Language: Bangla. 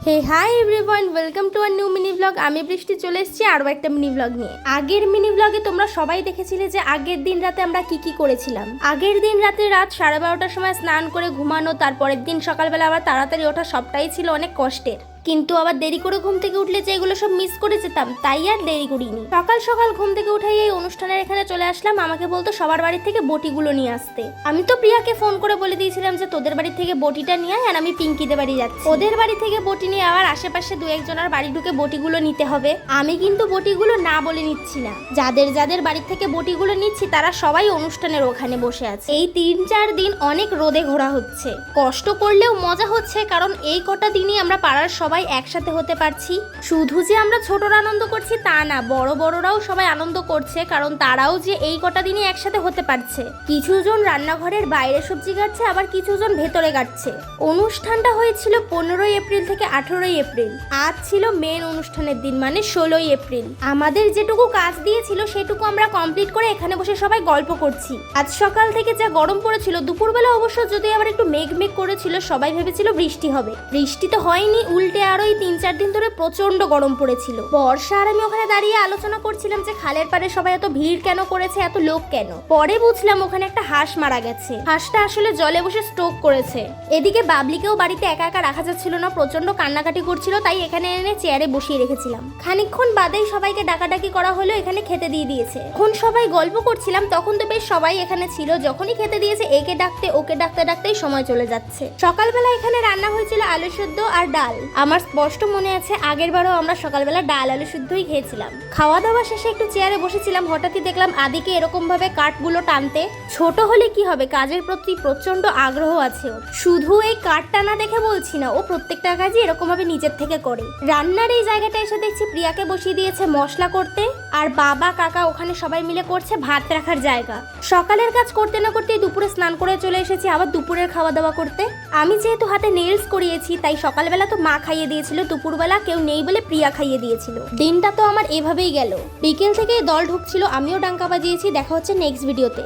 Hey hi everyone, welcome to our new mini blog. আমি বৃষ্টি চলে এসেছি আরও একটা মিনি ব্লগ নিয়ে। আগের মিনি ব্লগে তোমরা সবাই দেখেছিলে যে আগের দিন রাতে আমরা কি করেছিলাম। আগের দিন রাতে রাত 12:30টার সময় স্নান করে ঘুমানো, তারপরের দিন সকালবেলা আবার তাড়াতাড়ি ওঠা, সবটাই ছিল অনেক কষ্টের। কিন্তু আবার দেরি করে ঘুম থেকে উঠলে যে এগুলো সব মিস করে যেতাম, তাই আর দেরি করিনি। সকাল সকাল ঘুম থেকে উঠাই এই অনুষ্ঠানের এখানে চলে আসলাম। আমাকে বলতো সবার বাড়ি থেকে বটিগুলো নিয়ে আসতে। আমি তো প্রিয়াকে ফোন করে বলে দিয়েছিলাম যে তোদের বাড়ি থেকে বটিটা নিয়ে আয়, আর আমি পিঙ্কিদের বাড়ি যাচ্ছি। ওদের বাড়ি থেকে বটি নিয়ে আবার আশেপাশে দু একজনের বাড়ি ঢুকে বটিগুলো নিতে হবে। আমি কিন্তু বটিগুলো না বলে নিচ্ছি না, যাদের যাদের বাড়ি থেকে বটিগুলো নিচ্ছি তারা সবাই অনুষ্ঠানের ওখানে বসে আছে। এই 3-4 দিন অনেক রোদে ঘোরা হচ্ছে, কষ্ট করলেও মজা হচ্ছে, কারণ এই কটা দিনই আমরা পাড়ার সবাই একসাথে হতে পারছি। শুধু যে আমরা ছোটরা আনন্দ করছি তা না, বড় বড়রাও সবাই আনন্দ করছে, কারণ তারাও যে এই কটা দিনই একসাথে হতে পারছে। কিছুজন রান্নাঘরের বাইরে সবজি কাটছে, আবার কিছুজন ভেতরে কাটছে। অনুষ্ঠানটা হয়েছিল 15ই এপ্রিল থেকে 18ই এপ্রিল। আজ ছিল মেন অনুষ্ঠানের দিন, মানে 16ই এপ্রিল। আমাদের যেটুকু কাজ দিয়েছিল সেটুকু আমরা কমপ্লিট করে এখানে বসে সবাই গল্প করছি। আজ সকাল থেকে যা গরম পড়েছিল, দুপুরবেলা অবশ্য যদি আবার একটু মেঘ করেছিল, সবাই ভেবেছিল বৃষ্টি হবে। বৃষ্টি তো হয়নি, উল্টে আরো এই 3-4 দিন ধরে প্রচন্ড গরম পড়েছিল। বর্ষা আর আমি ওখানে দাঁড়িয়ে আলোচনা করছিলাম যে খালের পাড়ে সবাই এত ভিড় কেন করেছে, এত লোক কেন। পরে বুঝলাম ওখানে একটা হাঁস মারা গেছে। হাঁসটা আসলে জলে বসে স্ট্রোক করেছে। এদিকে বাবলিকেও বাড়িতে একা একা রাখা যাচ্ছিল না, প্রচন্ড কান্নাকাটি করছিল, তাই এখানে এনে চেয়ারে বসিয়ে রেখেছিলাম। খানিকক্ষণ বাদেই সবাইকে ডাকাডাকি করা হলো, এখানে খেতে দিয়ে দিয়েছে। এখন সবাই গল্প করছিলাম, তখন তো বেশ সবাই এখানে ছিল। যখনই খেতে দিয়েছে একে ডাকতে ওকে ডাকতেই সময় চলে যাচ্ছে। সকালবেলা এখানে রান্না হয়েছিল আলু সেদ্ধ আর ডাল। আমার স্পষ্ট মনে আছে আগের বারও আমরা সকালবেলা ডাল আলু শুদ্ধই খেয়েছিলাম। খাওয়া দাওয়া শেষে একটু চেয়ারে বসেছিলাম, হঠাৎই দেখলাম আদিকে এরকম ভাবে কাঠগুলো টানতে। ছোট হলে কি হবে, কাজের প্রতি প্রচন্ড আগ্রহ আছে ওর। শুধু এই কাঠ টানা দেখে বলছি না, ও প্রত্যেকটা কাজই এরকম ভাবে নিজের থেকে করে। রান্নার এই জায়গাটা এসে দেখছি প্রিয়াকে বসিয়ে দিয়েছে মশলা করতে, আর বাবা কাকা ওখানে সবাই মিলে করছে ভাত রাখার জায়গা। সকালের কাজ করতে না করতেই দুপুরে স্নান করে চলে এসেছি আবার দুপুরের খাওয়া দাওয়া করতে। আমি যেহেতু হাতে নেইলস করিয়েছি, তাই সকালবেলা তো মা খাইয়ে দিয়েছিল, দুপুরবেলা কেউ নেই বলে প্রিয়া খাইয়ে দিয়েছিল। দিনটা তো আমার এভাবেই গেল। বিকেল থেকে দল ঢুকছিল, আমিও ডাঙ্কা বাজিয়েছি। দেখা হচ্ছে নেক্সট ভিডিওতে।